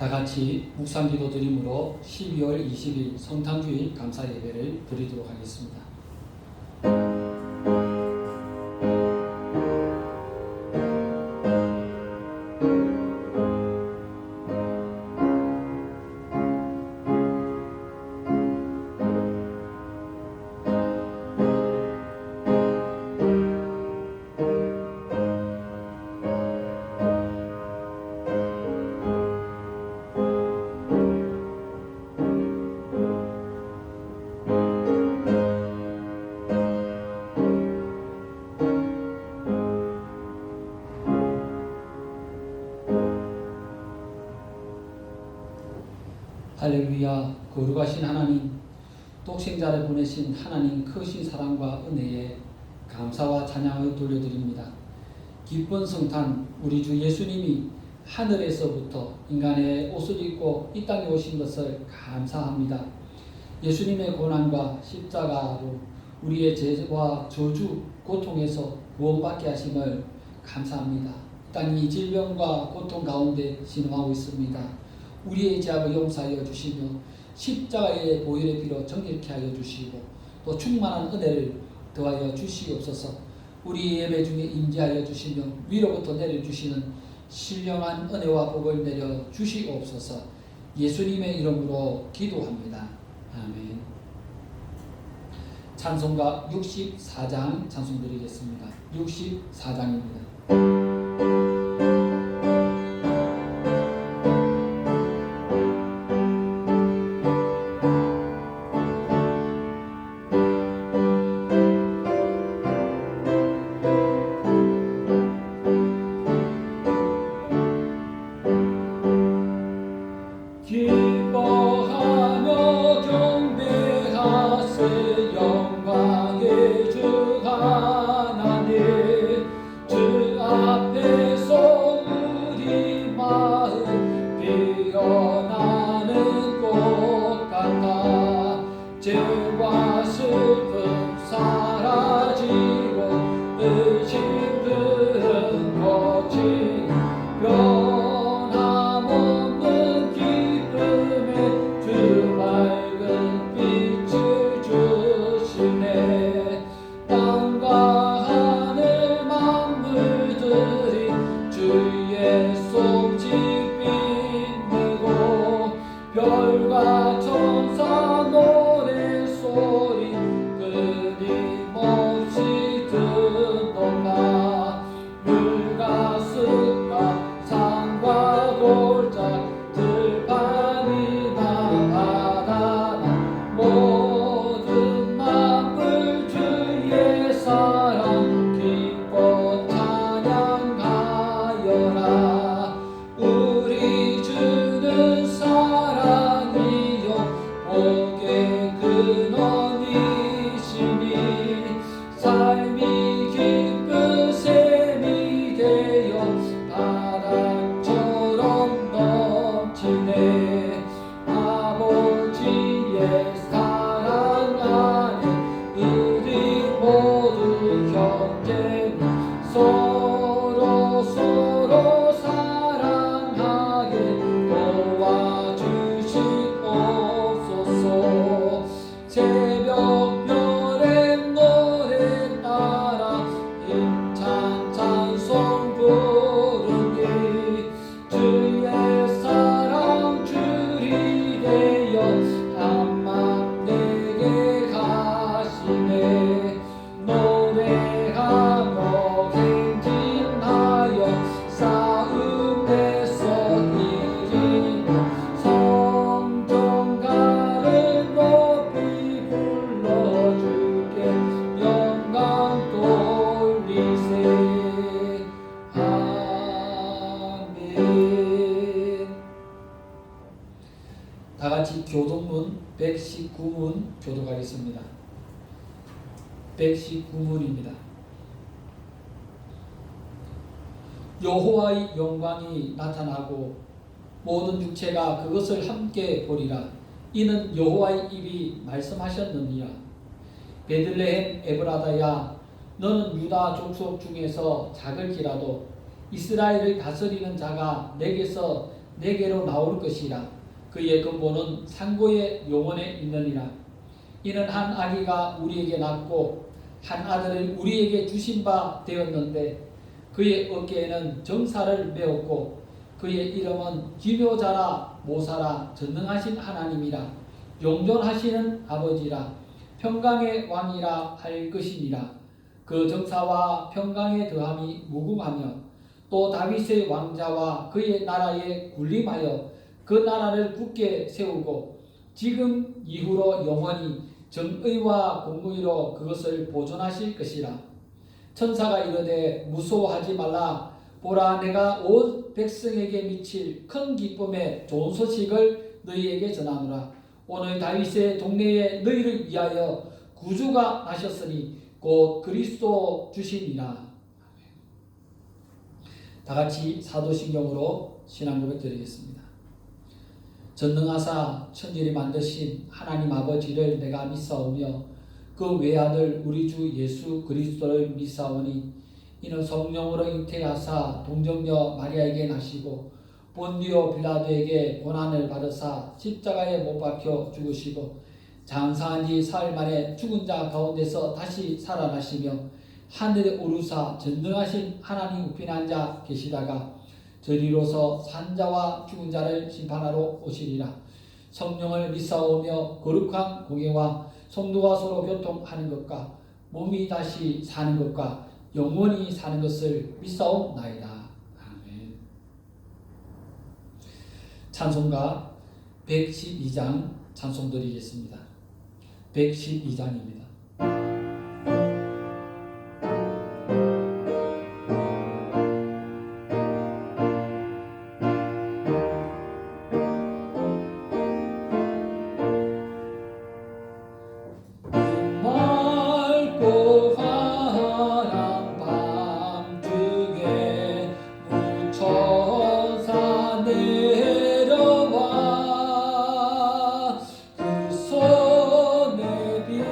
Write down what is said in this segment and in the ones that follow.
다 같이 묵상기도 드림으로 12월 20일 성탄주일 감사 예배를 드리도록 하겠습니다. 할렐루야. 거룩하신 하나님, 독생자를 보내신 하나님 크신 사랑과 은혜에 감사와 찬양을 돌려드립니다. 기쁜 성탄, 우리 주 예수님이 하늘에서부터 인간의 옷을 입고 이 땅에 오신 것을 감사합니다. 예수님의 고난과 십자가로 우리의 죄와 저주, 고통에서 구원받게 하심을 감사합니다. 이 땅이 질병과 고통 가운데 진화하고 있습니다. 우리의 죄악을 용서하여 주시며 십자가의 보혈의 피로 정결케 하여 주시고 또 충만한 은혜를 더하여 주시옵소서. 우리 예배 중에 임재하여 주시며 위로부터 내려주시는 신령한 은혜와 복을 내려 주시옵소서. 예수님의 이름으로 기도합니다. 아멘. 찬송가 64장 찬송 드리겠습니다. 64장입니다. 죄와 슬픔 사라지고 의심은 거친 변함없는 기쁨에 주 밝은 빛을 주시네. 땅과 하늘 만물들이 주의 손짓 빛내고 별과 천사 소리 끊임없이 듣노라. 물과 습과 산과 골짜 들판이나 바다나 모든 만물 주의 사랑 기뻐 찬양하여라. 우리 주는 사랑이요 복의 근원이시니 삶이 기쁜 샘이 되어 바람처럼 넘치네. 아버지의 사랑 안에 우리 모두 형제니 서로 사랑하게 도와주시옵소서. 새벽별의 노래 따라 힘찬 찬송 부르니 주의 사랑 줄이 되어 한맘 내게 가시네. 노래하며 행진하여 싸움에서 이기는 성전가를 높이 불러주게 영광 돌리세. 아멘. 다 같이 교동문 119문 교독하겠습니다. 119문입니다. 여호와의 영광이 나타나고 모든 육체가 그것을 함께 보리라. 이는 여호와의 입이 말씀하셨느니라. 베들레헴 에브라다야, 너는 유다 족속 중에서 작을지라도 이스라엘을 다스리는 자가 내게서 내게로 나올 것이라. 그의 근본은 상고의 영혼에 있느니라. 이는 한 아기가 우리에게 낳고 한 아들을 우리에게 주신 바 되었는데 그의 어깨에는 정사를 메었고 그의 이름은 기묘자라 모사라 전능하신 하나님이라 영존하시는 아버지라 평강의 왕이라 할 것이니라. 그 정사와 평강의 더함이 무궁하며 또 다윗의 왕자와 그의 나라에 군림하여 그 나라를 굳게 세우고 지금 이후로 영원히 정의와 공의로 그것을 보존하실 것이라. 천사가 이르되 무서워하지 말라. 보라, 내가 온 백성에게 미칠 큰 기쁨의 좋은 소식을 너희에게 전하노라. 오늘 다윗의 동네에 너희를 위하여 구주가 나셨으니 곧 그리스도 주시니라. 다 같이 사도신경으로 신앙 고백 드리겠습니다. 전능하사 천지를 만드신 하나님 아버지를 내가 믿사오며 그 외아들 우리 주 예수 그리스도를 믿사오니 이는 성령으로 잉태하사 동정녀 마리아에게 나시고 본디오 빌라도에게 고난을 받으사 십자가에 못 박혀 죽으시고 장사한 지 사흘 만에 죽은 자 가운데서 다시 살아나시며 하늘에 오르사 전능하신 하나님 우편에 앉아 계시다가 저리로서 산자와 죽은 자를 심판하러 오시리라. 성령을 믿사오며 거룩한 공예와 성도가 서로 교통하는 것과 몸이 다시 사는 것과 영원히 사는 것을 믿사옵나이다. 아멘. 찬송가 112장 찬송 드리겠습니다. 112장입니다. 그 손에 빛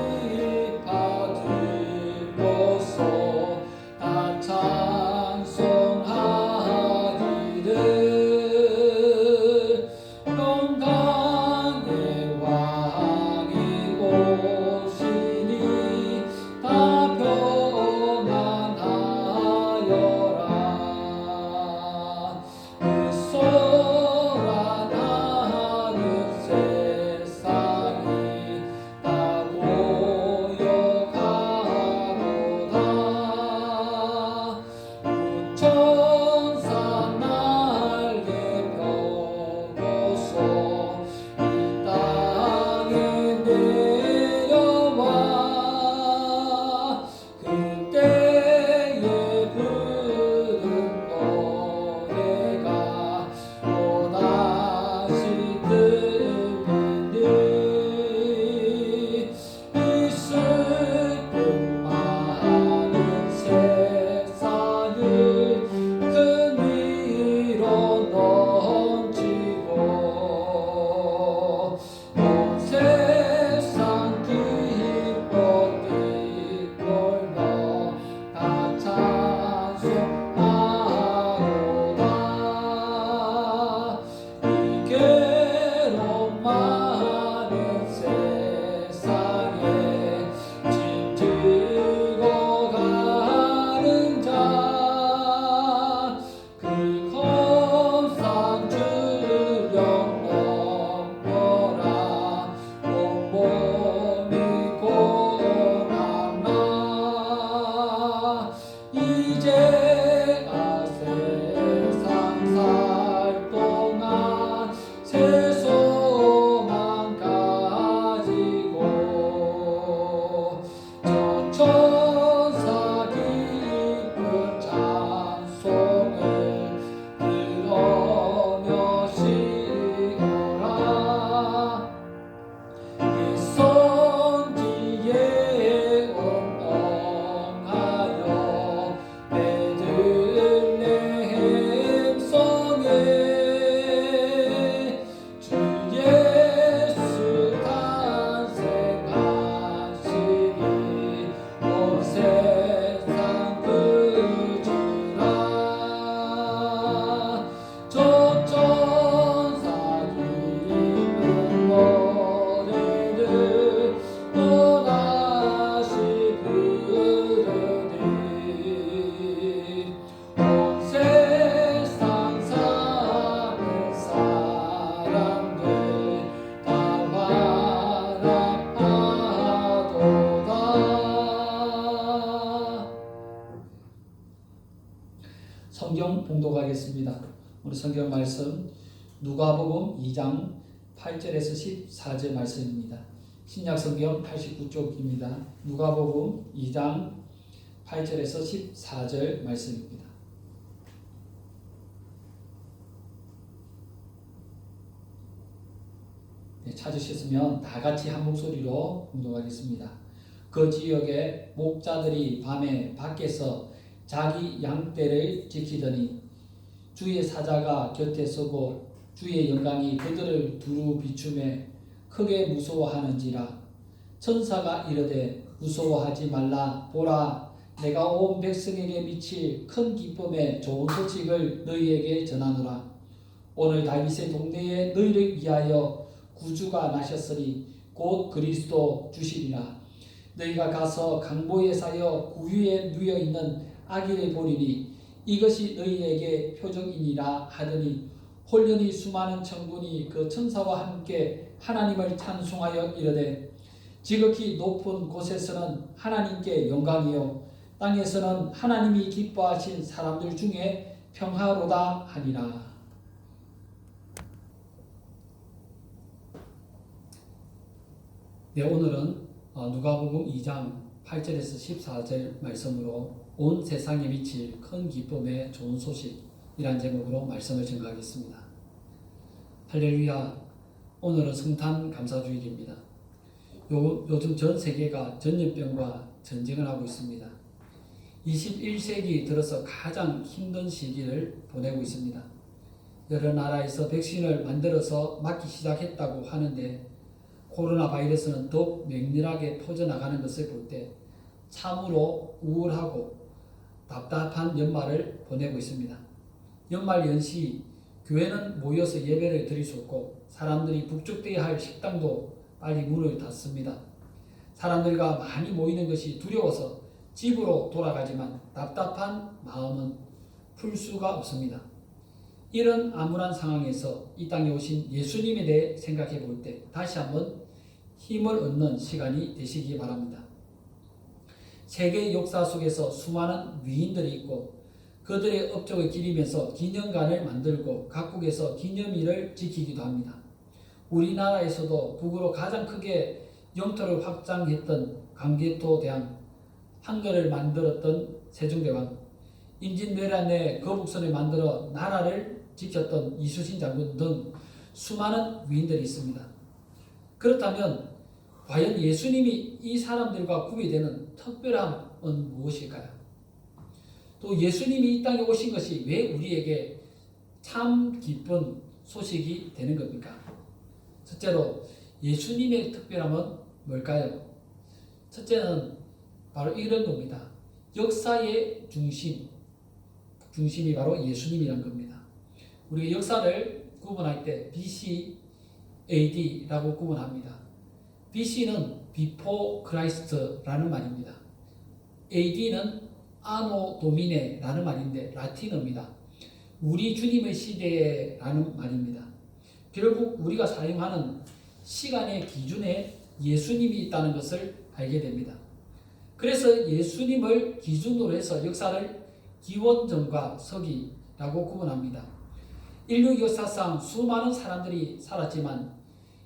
성경 봉독하겠습니다. 오늘 성경 말씀 누가복음 2장 8절에서 14절 말씀입니다. 신약 성경 89쪽입니다. 누가복음 2장 8절에서 14절 말씀입니다. 네, 찾으셨으면 다 같이 한 목소리로 봉독하겠습니다. 그 지역의 목자들이 밤에 밖에서 자기 양떼를 지키더니 주의 사자가 곁에 서고 주의 영광이 그들을 두루 비추매 크게 무서워하는지라. 천사가 이르되 무서워하지 말라. 보라, 내가 온 백성에게 미칠 큰 기쁨의 좋은 소식을 너희에게 전하노라. 오늘 다윗의 동네에 너희를 위하여 구주가 나셨으니 곧 그리스도 주시리라. 너희가 가서 강보에 사여 구유에 누워 있는 아기를 보리니 이것이 너희에게 표적이니라 하더니 홀연히 수많은 천군이 그 천사와 함께 하나님을 찬송하여 이르되 지극히 높은 곳에서는 하나님께 영광이요 땅에서는 하나님이 기뻐하신 사람들 중에 평화로다 하니라. 네, 오늘은 누가복음 2장 8절에서 14절 말씀으로 온 세상에 미칠 큰 기쁨의 좋은 소식이란 제목으로 말씀을 전가하겠습니다. 할렐루야. 오늘은 성탄 감사주일입니다. 요즘 전 세계가 전염병과 전쟁을 하고 있습니다. 21세기 들어서 가장 힘든 시기를 보내고 있습니다. 여러 나라에서 백신을 만들어서 맞기 시작했다고 하는데 코로나 바이러스는 더욱 맹렬하게 퍼져나가는 것을 볼 때 참으로 우울하고 답답한 연말을 보내고 있습니다. 연말 연시 교회는 모여서 예배를 드릴 수 없고 사람들이 북적대야 할 식당도 빨리 문을 닫습니다. 사람들과 많이 모이는 것이 두려워서 집으로 돌아가지만 답답한 마음은 풀 수가 없습니다. 이런 암울한 상황에서 이 땅에 오신 예수님에 대해 생각해 볼 때 다시 한번 힘을 얻는 시간이 되시기 바랍니다. 세계 역사 속에서 수많은 위인들이 있고 그들의 업적을 기리면서 기념관을 만들고 각국에서 기념일을 지키기도 합니다. 우리나라에서도 북으로 가장 크게 영토를 확장했던 광개토대왕, 한글을 만들었던 세종대왕, 임진왜란의 거북선을 만들어 나라를 지켰던 이순신 장군 등 수많은 위인들이 있습니다. 그렇다면 과연 예수님이 이 사람들과 구비되는 특별함은 무엇일까요? 또 예수님이 이 땅에 오신 것이 왜 우리에게 참 기쁜 소식이 되는 겁니까? 첫째로 예수님의 특별함은 뭘까요? 첫째는 바로 이런 겁니다. 역사의 중심이 바로 예수님이란 겁니다. 우리가 역사를 구분할 때 BC, AD라고 구분합니다. BC는 Before Christ라는 말입니다. AD는 Anno Domine라는 말인데 라틴어입니다. 우리 주님의 시대라는 말입니다. 결국 우리가 사용하는 시간의 기준에 예수님이 있다는 것을 알게 됩니다. 그래서 예수님을 기준으로 해서 역사를 기원전과 서기라고 구분합니다. 인류 역사상 수많은 사람들이 살았지만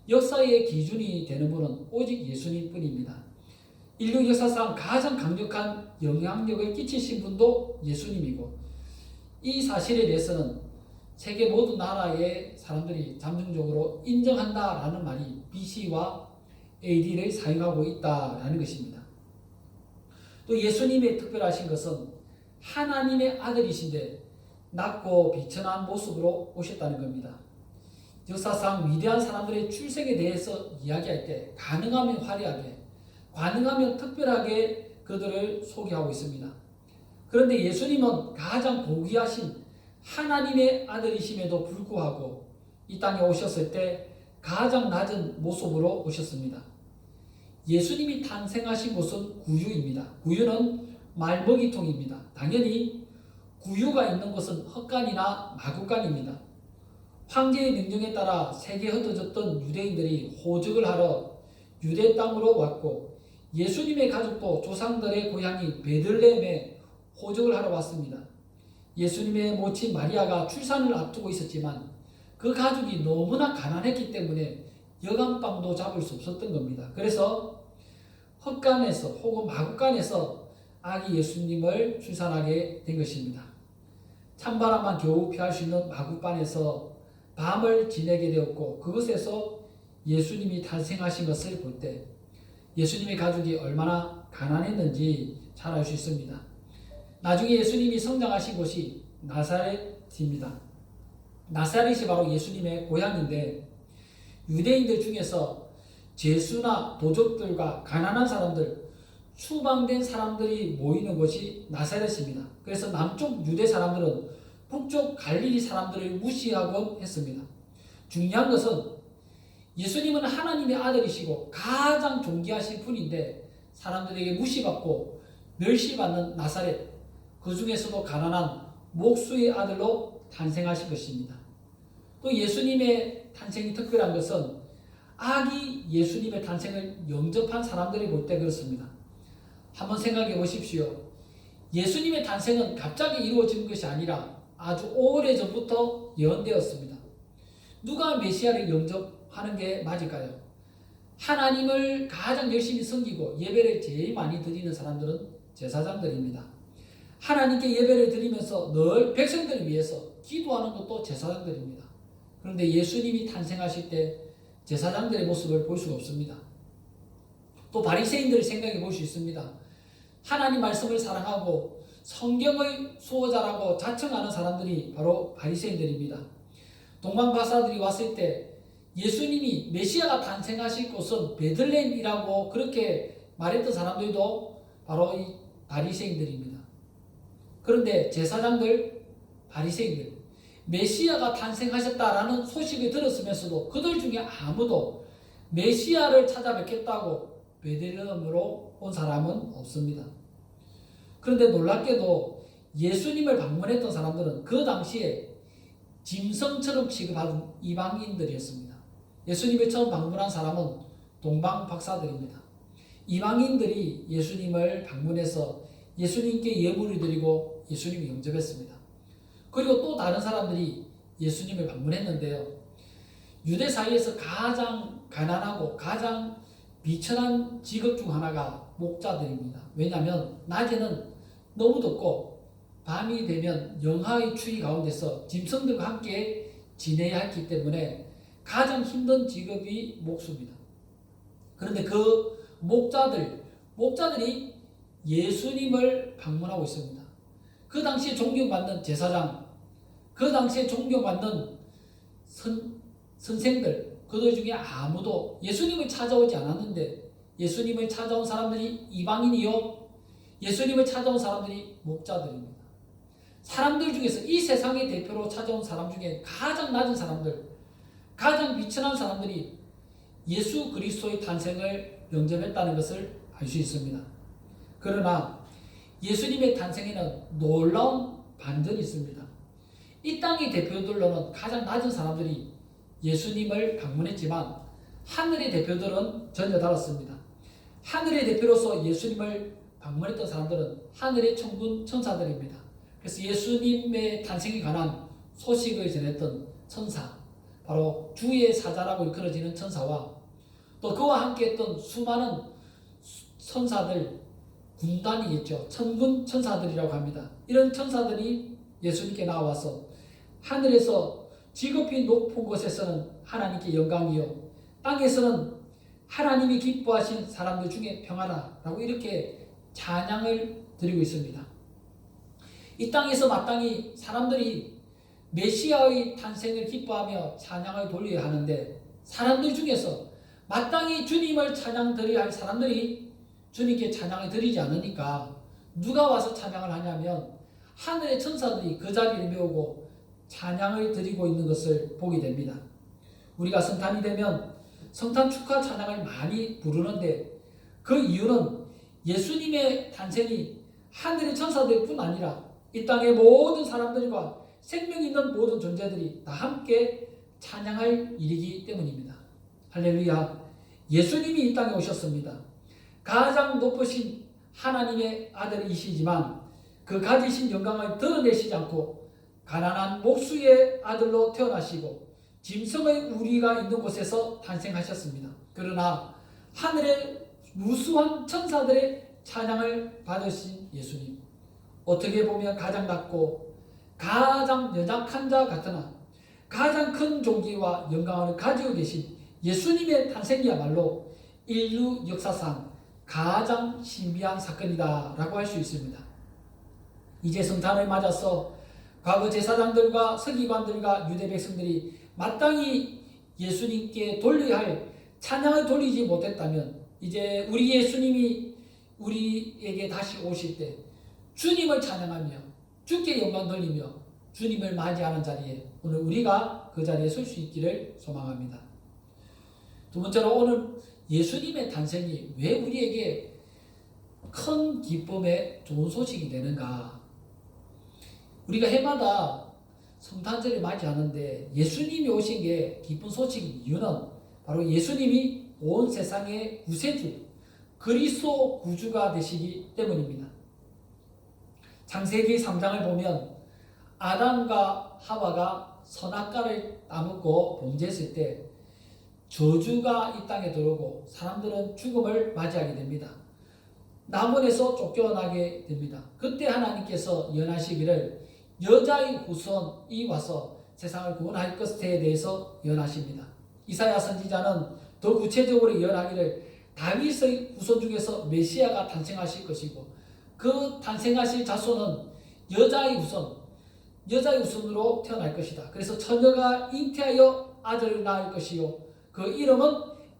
역사의 기준이 되는 분은 오직 예수님뿐입니다. 인류 역사상 가장 강력한 영향력을 끼치신 분도 예수님이고 이 사실에 대해서는 세계 모든 나라의 사람들이 잠정적으로 인정한다라는 말이 BC와 AD를 사용하고 있다라는 것입니다. 또 예수님의 특별하신 것은 하나님의 아들이신데 낮고 비천한 모습으로 오셨다는 겁니다. 역사상 위대한 사람들의 출생에 대해서 이야기할 때 가능하면 화려하게, 가능하면 특별하게 그들을 소개하고 있습니다. 그런데 예수님은 가장 고귀하신 하나님의 아들이심에도 불구하고 이 땅에 오셨을 때 가장 낮은 모습으로 오셨습니다. 예수님이 탄생하신 곳은 구유입니다. 구유는 말먹이통입니다. 당연히 구유가 있는 곳은 헛간이나 마구간입니다. 황제의 명령에 따라 세계에 흩어졌던 유대인들이 호적을 하러 유대 땅으로 왔고 예수님의 가족도 조상들의 고향이 베들레헴에 호적을 하러 왔습니다. 예수님의 모친 마리아가 출산을 앞두고 있었지만 그 가족이 너무나 가난했기 때문에 여간빵도 잡을 수 없었던 겁니다. 그래서 헛간에서 혹은 마구간에서 아기 예수님을 출산하게 된 것입니다. 찬바람만 겨우 피할 수 있는 마구간에서 밤을 지내게 되었고, 그것에서 예수님이 탄생하신 것을 볼 때 예수님의 가족이 얼마나 가난했는지 잘 알 수 있습니다. 나중에 예수님이 성장하신 곳이 나사렛입니다. 나사렛이 바로 예수님의 고향인데, 유대인들 중에서 죄수나 도적들과 가난한 사람들, 추방된 사람들이 모이는 곳이 나사렛입니다. 그래서 남쪽 유대 사람들은 북쪽 갈릴리 사람들을 무시하곤 했습니다. 중요한 것은 예수님은 하나님의 아들이시고 가장 존귀하신 분인데 사람들에게 무시받고 멸시받는 나사렛, 그 중에서도 가난한 목수의 아들로 탄생하신 것입니다. 또 예수님의 탄생이 특별한 것은 아기 예수님의 탄생을 영접한 사람들이 볼 때 그렇습니다. 한번 생각해 보십시오. 예수님의 탄생은 갑자기 이루어진 것이 아니라 아주 오래전부터 예언되었습니다. 누가 메시아를 영접하는 게 맞을까요? 하나님을 가장 열심히 섬기고 예배를 제일 많이 드리는 사람들은 제사장들입니다. 하나님께 예배를 드리면서 늘 백성들을 위해서 기도하는 것도 제사장들입니다. 그런데 예수님이 탄생하실 때 제사장들의 모습을 볼 수가 없습니다. 또 바리새인들을 생각해 볼 수 있습니다. 하나님 말씀을 사랑하고 성경의 수호자라고 자청하는 사람들이 바로 바리새인들입니다. 동방박사들이 왔을 때 예수님이 메시아가 탄생하실 곳은 베들레헴이라고 그렇게 말했던 사람들도 바로 이 바리새인들입니다. 그런데 제사장들, 바리새인들, 메시아가 탄생하셨다라는 소식을 들었으면서도 그들 중에 아무도 메시아를 찾아뵙겠다고 베들레헴으로 온 사람은 없습니다. 그런데 놀랍게도 예수님을 방문했던 사람들은 그 당시에 짐승처럼 취급하던 이방인들이었습니다. 예수님을 처음 방문한 사람은 동방박사들입니다. 이방인들이 예수님을 방문해서 예수님께 예물을 드리고 예수님을 영접했습니다. 그리고 또 다른 사람들이 예수님을 방문했는데요. 유대 사이에서 가장 가난하고 가장 비천한 직업 중 하나가 목자들입니다. 왜냐하면 낮에는 너무 덥고 밤이 되면 영하의 추위 가운데서 짐승들과 함께 지내야 했기 때문에 가장 힘든 직업이 목수입니다. 그런데 그 목자들이 예수님을 방문하고 있습니다. 그 당시에 존경받는 제사장, 그 당시에 존경받는 선생들, 그들 중에 아무도 예수님을 찾아오지 않았는데 예수님을 찾아온 사람들이 이방인이요, 예수님을 찾아온 사람들이 목자들입니다. 사람들 중에서 이 세상의 대표로 찾아온 사람 중에 가장 낮은 사람들, 가장 비천한 사람들이 예수 그리스도의 탄생을 영접했다는 것을 알 수 있습니다. 그러나 예수님의 탄생에는 놀라운 반전이 있습니다. 이 땅의 대표들로는 가장 낮은 사람들이 예수님을 방문했지만 하늘의 대표들은 전혀 다릅니다. 하늘의 대표로서 예수님을 방문했던 사람들은 하늘의 천군 천사들입니다. 그래서 예수님의 탄생에 관한 소식을 전했던 천사, 바로 주의 사자라고 일컬어지는 천사와 또 그와 함께 했던 수많은 천사들, 군단이겠죠. 천군 천사들이라고 합니다. 이런 천사들이 예수님께 나와서 하늘에서 지극히 높은 곳에서는 하나님께 영광이요, 땅에서는 하나님이 기뻐하신 사람들 중에 평안하라고 이렇게 찬양을 드리고 있습니다. 이 땅에서 마땅히 사람들이 메시아의 탄생을 기뻐하며 찬양을 돌려야 하는데 사람들 중에서 마땅히 주님을 찬양 드려야 할 사람들이 주님께 찬양을 드리지 않으니까 누가 와서 찬양을 하냐면 하늘의 천사들이 그 자리를 메우고 찬양을 드리고 있는 것을 보게 됩니다. 우리가 성탄이 되면 성탄 축하 찬양을 많이 부르는데 그 이유는 예수님의 탄생이 하늘의 천사들뿐 아니라 이 땅의 모든 사람들과 생명 있는 모든 존재들이 다 함께 찬양할 일이기 때문입니다. 할렐루야. 예수님이 이 땅에 오셨습니다. 가장 높으신 하나님의 아들이시지만 그 가지신 영광을 드러내시지 않고 가난한 목수의 아들로 태어나시고 짐승의 우리가 있는 곳에서 탄생하셨습니다. 그러나 하늘의 무수한 천사들의 찬양을 받으신 예수님, 어떻게 보면 가장 낮고 가장 연약한 자 같으나 가장 큰 존귀와 영광을 가지고 계신 예수님의 탄생이야말로 인류 역사상 가장 신비한 사건이다 라고 할 수 있습니다. 이제 성탄을 맞아서 과거 제사장들과 서기관들과 유대 백성들이 마땅히 예수님께 돌려야 할 찬양을 돌리지 못했다면 이제 우리 예수님이 우리에게 다시 오실 때 주님을 찬양하며 주께 영광 돌리며 주님을 맞이하는 자리에 오늘 우리가 그 자리에 설 수 있기를 소망합니다. 두 번째로 오늘 예수님의 탄생이 왜 우리에게 큰 기쁨의 좋은 소식이 되는가? 우리가 해마다 성탄절을 맞이하는데 예수님이 오신 게 기쁜 소식인 이유는 바로 예수님이 온 세상의 구세주, 그리스도 구주가 되시기 때문입니다. 창세기 3장을 보면 아담과 하와가 선악과를 따먹고 범죄했을 때 저주가 이 땅에 들어오고 사람들은 죽음을 맞이하게 됩니다. 남원에서 쫓겨나게 됩니다. 그때 하나님께서 예언하시기를 여자의 후손이 와서 세상을 구원할 것에 대해서 예언하십니다. 이사야 선지자는 더 구체적으로 예언하기를 다윗의 후손 중에서 메시아가 탄생하실 것이고 그 탄생하실 자손은 여자의 후손으로 태어날 것이다. 그래서 처녀가 잉태하여 아들을 낳을 것이요 그 이름은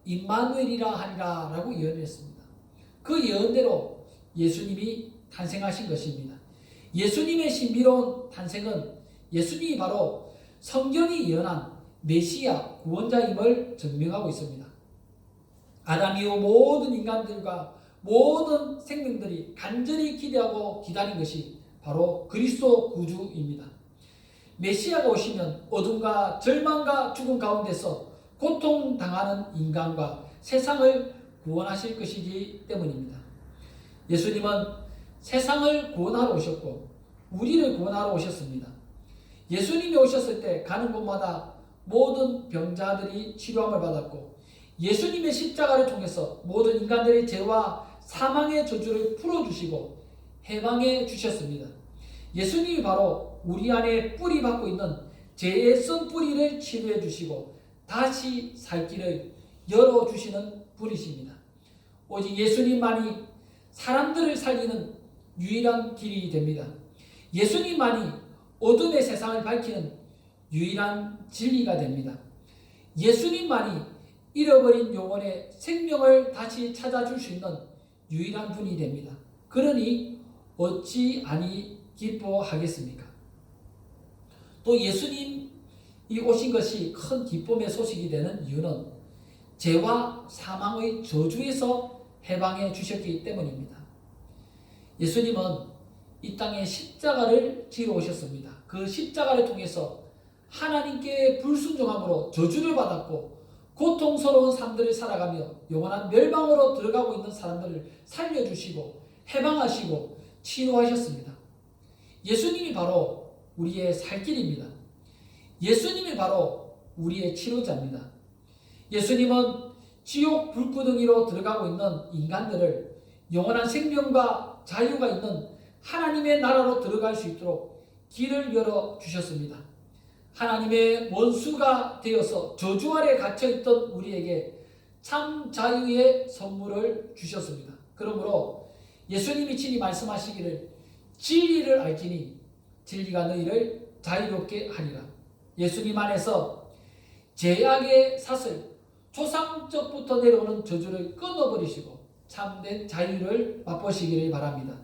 임마누엘이라 하리라 라고 예언했습니다. 그 예언대로 예수님이 탄생하신 것입니다. 예수님의 신비로운 탄생은 예수님이 바로 성경이 예언한 메시아 구원자임을 증명하고 있습니다. 아담 이후 모든 인간들과 모든 생명들이 간절히 기대하고 기다린 것이 바로 그리스도 구주입니다. 메시아가 오시면 어둠과 절망과 죽음 가운데서 고통당하는 인간과 세상을 구원하실 것이기 때문입니다. 예수님은 세상을 구원하러 오셨고 우리를 구원하러 오셨습니다. 예수님이 오셨을 때 가는 곳마다 모든 병자들이 치료함을 받았고 예수님의 십자가를 통해서 모든 인간들의 죄와 사망의 저주를 풀어주시고 해방해 주셨습니다. 예수님이 바로 우리 안에 뿌리 받고 있는 죄의 쓴 뿌리를 치료해 주시고 다시 살 길을 열어주시는 분이십니다. 오직 예수님만이 사람들을 살리는 유일한 길이 됩니다. 예수님만이 어둠의 세상을 밝히는 유일한 진리가 됩니다. 예수님만이 잃어버린 영혼의 생명을 다시 찾아줄 수 있는 유일한 분이 됩니다. 그러니 어찌 아니 기뻐하겠습니까? 또 예수님이 오신 것이 큰 기쁨의 소식이 되는 이유는 죄와 사망의 저주에서 해방해 주셨기 때문입니다. 예수님은 이 땅에 십자가를 지러 오셨습니다. 그 십자가를 통해서 하나님께 불순종함으로 저주를 받았고 고통스러운 삶들을 살아가며 영원한 멸망으로 들어가고 있는 사람들을 살려주시고 해방하시고 치유하셨습니다. 예수님이 바로 우리의 살 길입니다. 예수님이 바로 우리의 치료자입니다. 예수님은 지옥 불구덩이로 들어가고 있는 인간들을 영원한 생명과 자유가 있는 하나님의 나라로 들어갈 수 있도록 길을 열어주셨습니다. 하나님의 원수가 되어서 저주 아래 갇혀있던 우리에게 참 자유의 선물을 주셨습니다. 그러므로 예수님이 친히 말씀하시기를 진리를 알지니 진리가 너희를 자유롭게 하리라. 예수님 안에서 죄악의 사슬, 조상적부터 내려오는 저주를 끊어버리시고 참된 자유를 맛보시기를 바랍니다.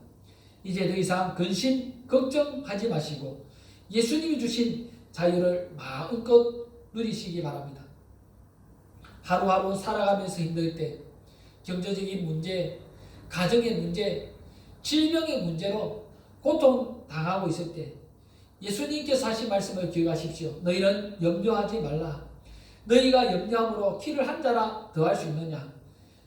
이제 더 이상 근심, 걱정하지 마시고 예수님이 주신 자유를 마음껏 누리시기 바랍니다. 하루하루 살아가면서 힘들 때 경제적인 문제, 가정의 문제, 질병의 문제로 고통당하고 있을 때 예수님께서 하신 말씀을 기억하십시오. 너희는 염려하지 말라. 너희가 염려함으로 키를 한 자라 더할 수 있느냐.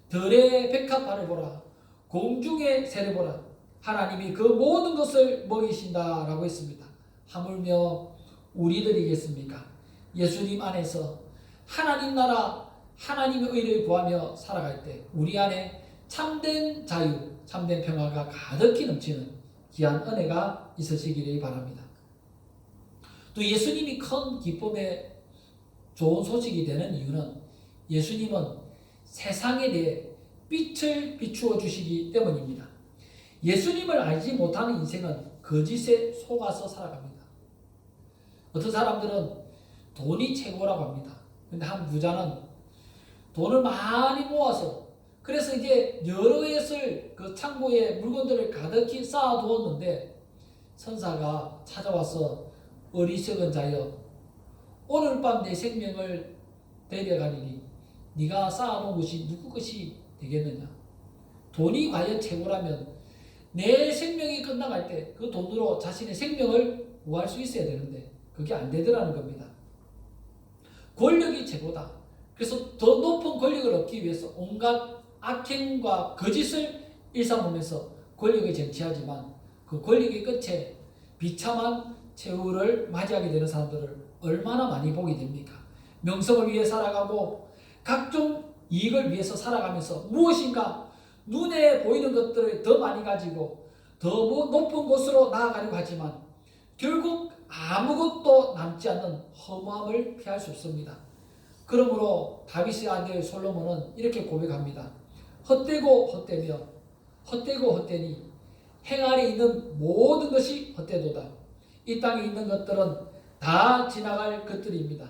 들의 백합화를 보라. 공중의 새를 보라. 하나님이 그 모든 것을 먹이신다라고 했습니다. 하물며 우리들이겠습니까? 예수님 안에서 하나님 나라, 하나님의 의를 구하며 살아갈 때 우리 안에 참된 자유, 참된 평화가 가득히 넘치는 귀한 은혜가 있으시기를 바랍니다. 또 예수님이 큰 기쁨의 좋은 소식이 되는 이유는 예수님은 세상에 대해 빛을 비추어 주시기 때문입니다. 예수님을 알지 못하는 인생은 거짓에 속아서 살아갑니다. 어떤 사람들은 돈이 최고라고 합니다. 근데 한 부자는 돈을 많이 모아서 그래서 이제 여러 햇을 그 창고에 물건들을 가득히 쌓아두었는데 천사가 찾아와서 어리석은 자여 오늘 밤 내 생명을 데려가리니 네가 쌓아놓은 것이 누구 것이 되겠느냐. 돈이 과연 최고라면 내 생명이 끝나갈 때 그 돈으로 자신의 생명을 구할 수 있어야 되는데 그게 안 되더라는 겁니다. 권력이 최고다. 그래서 더 높은 권력을 얻기 위해서 온갖 악행과 거짓을 일삼으면서 권력을 쟁취하지만 그 권력의 끝에 비참한 최후를 맞이하게 되는 사람들을 얼마나 많이 보게 됩니까? 명성을 위해 살아가고 각종 이익을 위해서 살아가면서 무엇인가 눈에 보이는 것들을 더 많이 가지고 더 높은 곳으로 나아가려고 하지만 결국 아무것도 남지 않는 허무함을 피할 수 없습니다. 그러므로 다윗의 아들 솔로몬은 이렇게 고백합니다. 헛되고 헛되며 헛되고 헛되니 행 아래 있는 모든 것이 헛되도다. 이 땅에 있는 것들은 다 지나갈 것들입니다.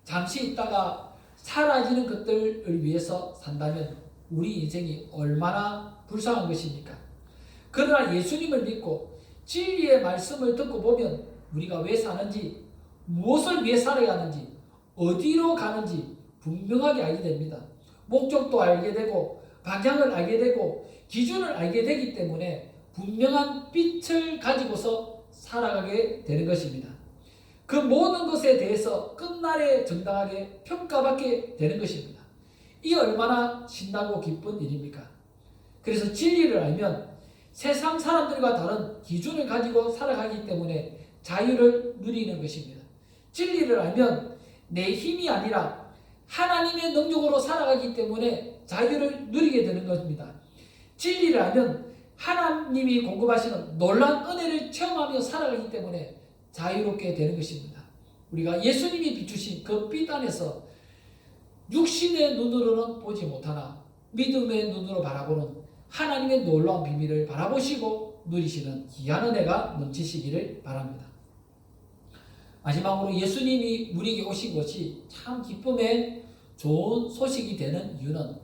잠시 있다가 사라지는 것들을 위해서 산다면 우리 인생이 얼마나 불쌍한 것입니까? 그러나 예수님을 믿고 진리의 말씀을 듣고 보면 우리가 왜 사는지, 무엇을 위해 살아야 하는지, 어디로 가는지 분명하게 알게 됩니다. 목적도 알게 되고 방향을 알게 되고 기준을 알게 되기 때문에 분명한 빛을 가지고서 살아가게 되는 것입니다. 그 모든 것에 대해서 끝날에 정당하게 평가받게 되는 것입니다. 이 얼마나 신나고 기쁜 일입니까? 그래서 진리를 알면 세상 사람들과 다른 기준을 가지고 살아가기 때문에 자유를 누리는 것입니다. 진리를 알면 내 힘이 아니라 하나님의 능력으로 살아가기 때문에 자유를 누리게 되는 것입니다. 진리를 알면 하나님이 공급하시는 놀라운 은혜를 체험하며 살아가기 때문에 자유롭게 되는 것입니다. 우리가 예수님이 비추신 그 빛 안에서 육신의 눈으로는 보지 못하나 믿음의 눈으로 바라보는 하나님의 놀라운 비밀을 바라보시고 누리시는 귀한 은혜가 넘치시기를 바랍니다. 마지막으로 예수님이 우리에게 오신 것이 참 기쁨의 좋은 소식이 되는 이유는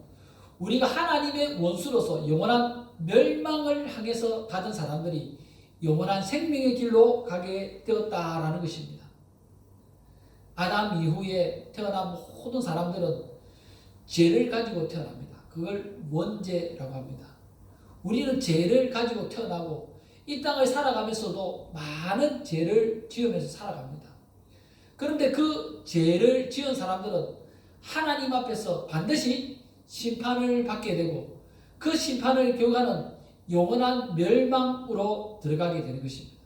우리가 하나님의 원수로서 영원한 멸망을 향해서 가던 사람들이 영원한 생명의 길로 가게 되었다라는 것입니다. 아담 이후에 태어난 모든 사람들은 죄를 가지고 태어납니다. 그걸 원죄라고 합니다. 우리는 죄를 가지고 태어나고 이 땅을 살아가면서도 많은 죄를 지으면서 살아갑니다. 그런데 그 죄를 지은 사람들은 하나님 앞에서 반드시 심판을 받게 되고 그 심판을 경하는 영원한 멸망으로 들어가게 되는 것입니다.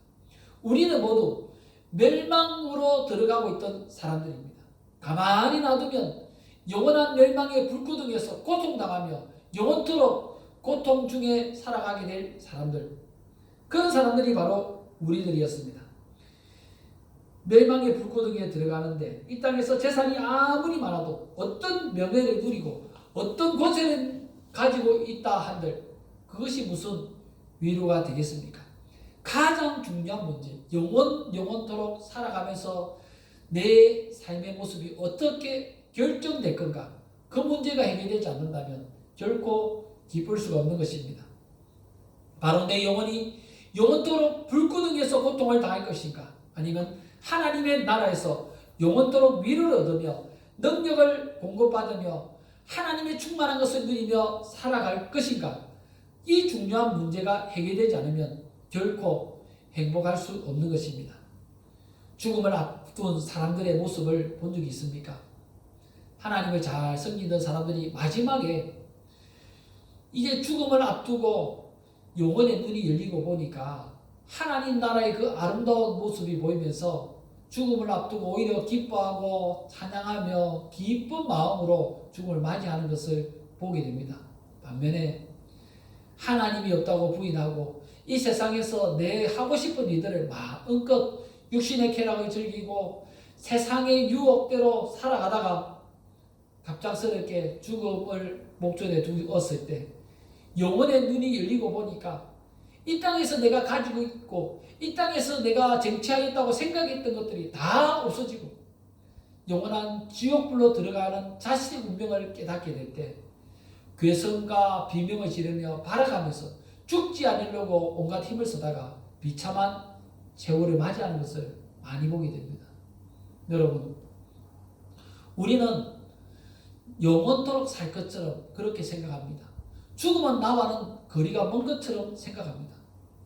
우리는 모두 멸망으로 들어가고 있던 사람들입니다. 가만히 놔두면 영원한 멸망의 불구덩이에서 고통당하며 영원토록 고통 중에 살아가게 될 사람들, 그런 사람들이 바로 우리들이었습니다. 멸망의 불구덩이에 들어가는데 이 땅에서 재산이 아무리 많아도 어떤 명예를 누리고 어떤 권세를 가지고 있다 한들 그것이 무슨 위로가 되겠습니까? 가장 중요한 문제, 영원토록 살아가면서 내 삶의 모습이 어떻게 결정될 건가? 그 문제가 해결되지 않는다면 결코 기쁠 수가 없는 것입니다. 바로 내 영혼이 영원토록 불구덩이에서 고통을 당할 것인가? 아니면 하나님의 나라에서 영원토록 위로를 얻으며 능력을 공급받으며 하나님의 충만한 것을 누리며 살아갈 것인가? 이 중요한 문제가 해결되지 않으면 결코 행복할 수 없는 것입니다. 죽음을 앞둔 사람들의 모습을 본 적이 있습니까? 하나님을 잘 섬기던 사람들이 마지막에 이제 죽음을 앞두고 영혼의 눈이 열리고 보니까 하나님 나라의 그 아름다운 모습이 보이면서 죽음을 앞두고 오히려 기뻐하고 찬양하며 기쁜 마음으로 죽음을 맞이하는 것을 보게 됩니다. 반면에 하나님이 없다고 부인하고 이 세상에서 내 하고 싶은 일들을 마음껏 육신의 쾌락을 즐기고 세상의 유혹대로 살아가다가 갑작스럽게 죽음을 목전에 두었을 때 영혼의 눈이 열리고 보니까 이 땅에서 내가 가지고 있고 이 땅에서 내가 쟁취하겠다고 생각했던 것들이 다 없어지고 영원한 지옥불로 들어가는 자신의 운명을 깨닫게 될 때 괴성과 비명을 지르며 발악하면서 죽지 않으려고 온갖 힘을 쓰다가 비참한 세월을 맞이하는 것을 많이 보게 됩니다. 여러분, 우리는 영원토록 살 것처럼 그렇게 생각합니다. 죽음은 나와는 거리가 먼 것처럼 생각합니다.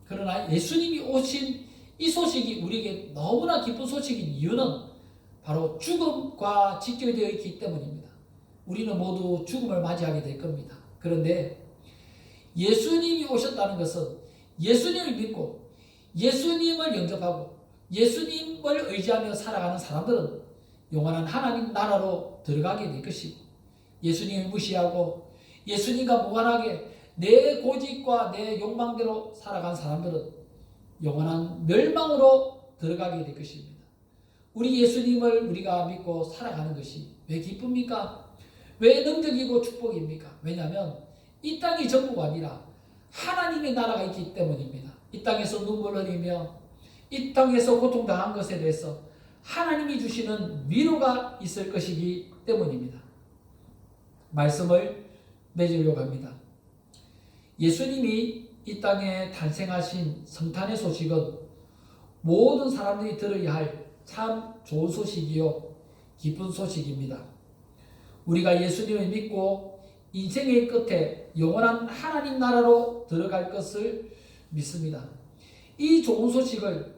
그러나 예수님이 오신 이 소식이 우리에게 너무나 기쁜 소식인 이유는 바로 죽음과 직결되어 있기 때문입니다. 우리는 모두 죽음을 맞이하게 될 겁니다. 그런데 예수님이 오셨다는 것은 예수님을 믿고 예수님을 영접하고 예수님을 의지하며 살아가는 사람들은 영원한 하나님 나라로 들어가게 될 것이고 예수님을 무시하고 예수님과 무관하게 내 고집과 내 욕망대로 살아간 사람들은 영원한 멸망으로 들어가게 될 것입니다. 우리 예수님을 우리가 믿고 살아가는 것이 왜 기쁩니까? 왜 능력이고 축복입니까? 왜냐하면 이 땅이 전부가 아니라 하나님의 나라가 있기 때문입니다. 이 땅에서 눈물 흘리며 이 땅에서 고통당한 것에 대해서 하나님이 주시는 위로가 있을 것이기 때문입니다. 말씀을 맺으려고 합니다. 예수님이 이 땅에 탄생하신 성탄의 소식은 모든 사람들이 들어야 할 참 좋은 소식이요 기쁜 소식입니다. 우리가 예수님을 믿고 인생의 끝에 영원한 하나님 나라로 들어갈 것을 믿습니다. 이 좋은 소식을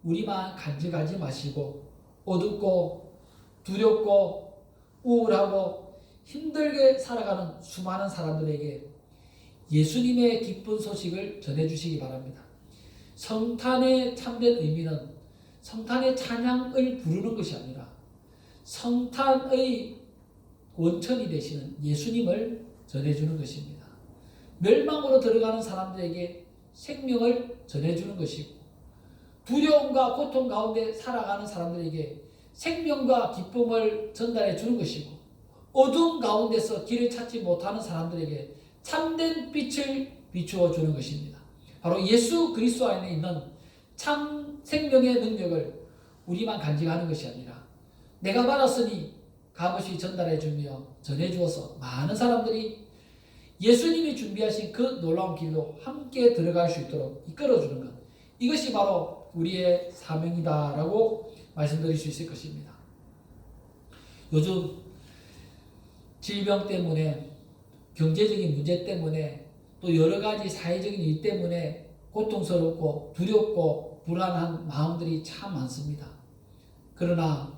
우리만 간직하지 마시고 어둡고 두렵고 우울하고 힘들게 살아가는 수많은 사람들에게 예수님의 기쁜 소식을 전해주시기 바랍니다. 성탄의 참된 의미는 성탄의 찬양을 부르는 것이 아니라 성탄의 원천이 되시는 예수님을 전해주는 것입니다. 멸망으로 들어가는 사람들에게 생명을 전해주는 것이고 두려움과 고통 가운데 살아가는 사람들에게 생명과 기쁨을 전달해 주는 것이고 어두운 가운데서 길을 찾지 못하는 사람들에게 참된 빛을 비추어 주는 것입니다. 바로 예수 그리스도 안에 있는 참 생명의 능력을 우리만 간직하는 것이 아니라 내가 받았으니 값없이 전달해 주며 전해 주어서 많은 사람들이 예수님이 준비하신 그 놀라운 길로 함께 들어갈 수 있도록 이끌어 주는 것, 이것이 바로 우리의 사명이다라고 말씀드릴 수 있을 것입니다. 요즘 질병 때문에 경제적인 문제 때문에 또 여러 가지 사회적인 일 때문에 고통스럽고 두렵고 불안한 마음들이 참 많습니다. 그러나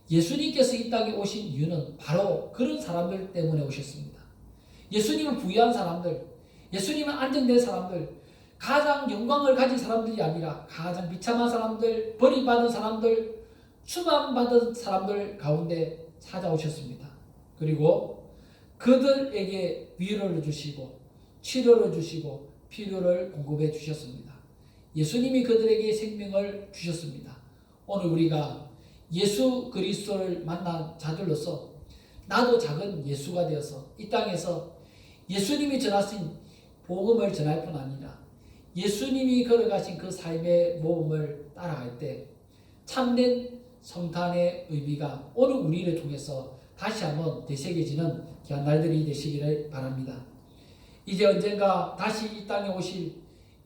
예수님께서 이 땅에 오신 이유는 바로 그런 사람들 때문에 오셨습니다. 예수님은 부유한 사람들, 예수님은 안정된 사람들, 가장 영광을 가진 사람들이 아니라 가장 비참한 사람들, 버림받은 사람들, 추방받은 사람들 가운데 찾아오셨습니다. 그리고 그들에게 위로를 주시고 치료를 주시고 필요를 공급해 주셨습니다. 예수님이 그들에게 생명을 주셨습니다. 오늘 우리가 예수 그리스도를 만난 자들로서 나도 작은 예수가 되어서 이 땅에서 예수님이 전하신 복음을 전할 뿐 아니라 예수님이 걸어가신 그 삶의 모범을 따라갈 때 참된 성탄의 의미가 오늘 우리를 통해서 다시 한번 되새겨지는 귀한 날들이 되시기를 바랍니다. 이제 언젠가 다시 이 땅에 오실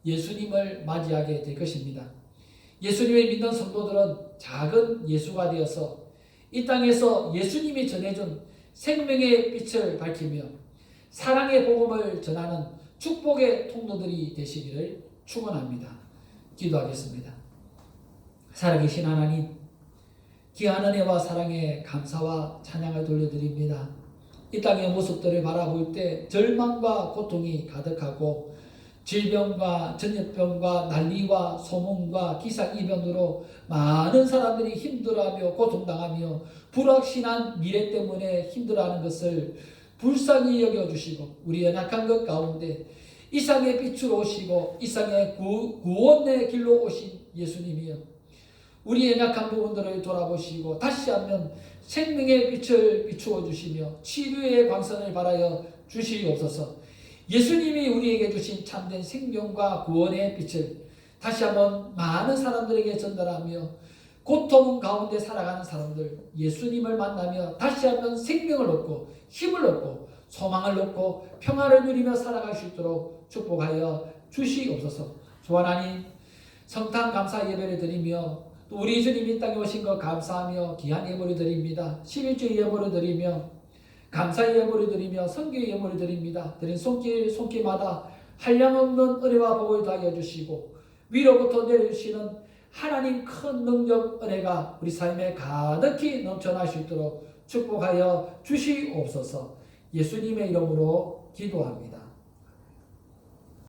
예수님을 맞이하게 될 것입니다. 예수님을 믿는 성도들은 작은 예수가 되어서 이 땅에서 예수님이 전해준 생명의 빛을 밝히며 사랑의 복음을 전하는 축복의 통로들이 되시기를 축원합니다. 기도하겠습니다. 살아계신 하나님, 귀한 은혜와 사랑에 감사와 찬양을 돌려드립니다. 이 땅의 모습들을 바라볼 때 절망과 고통이 가득하고 질병과 전염병과 난리와 소문과 기상이변으로 많은 사람들이 힘들어하며 고통당하며 불확실한 미래 때문에 힘들어하는 것을 불쌍히 여겨주시고 우리 연약한 것 가운데 이상의 빛으로 오시고 이상의 구원의 길로 오신 예수님이여, 우리 연약한 부분들을 돌아보시고 다시 한번 생명의 빛을 비추어 주시며 치료의 광선을 발하여 주시옵소서. 예수님이 우리에게 주신 참된 생명과 구원의 빛을 다시 한번 많은 사람들에게 전달하며 고통 가운데 살아가는 사람들 예수님을 만나며 다시 한번 생명을 얻고 힘을 얻고 소망을 얻고 평화를 누리며 살아갈 수 있도록 축복하여 주시옵소서. 주 하나님, 성탄 감사 예배를 드리며 또 우리 주님이 땅에 오신 것 감사하며 귀한 예물을 드립니다. 11주 예물을 드리며 감사의 예물을 드리며 선교의 예물을 드립니다. 드린 손길마다 한량없는 은혜와 복을 더하여 주시고 위로부터 내려주시는 하나님 큰 능력 은혜가 우리 삶에 가득히 넘쳐날 수 있도록 축복하여 주시옵소서. 예수님의 이름으로 기도합니다.